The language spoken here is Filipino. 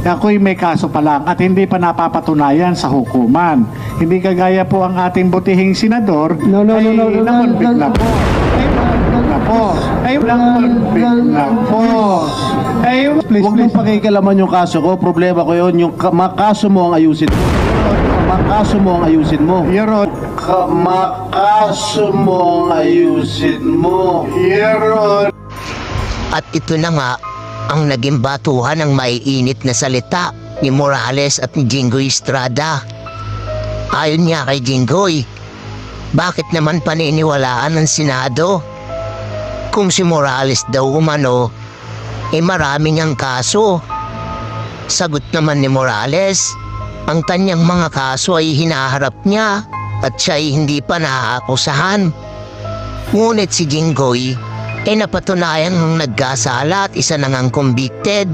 Ako'y may kaso pa lang at hindi pa napapatunayan sa hukuman. Hindi kagaya po ang ating butihing senador ay na-convict na po. Ay, na-convict na po. Ay, Huwag mong pakikilaman yung kaso ko. Problema ko yun. Yung makaso mo ang ayusin mo. Makaso mo ang ayusin mo. Your Honor, Makaso mo ang ayusin mo. Your Honor. At ito na nga ang naging batuhan ng maiinit na salita ni Morales at ni Jinggoy Estrada. Ayon niya kay Jinggoy, bakit naman paniniwalaan ng Senado? Kung si Morales daw umano, marami niyang kaso. Sagot naman ni Morales, ang kanyang mga kaso ay hinaharap niya at siya ay hindi pa naaakusahan. Ngunit si Jinggoy napatunayan ng nagkasala at isa na ngang convicted.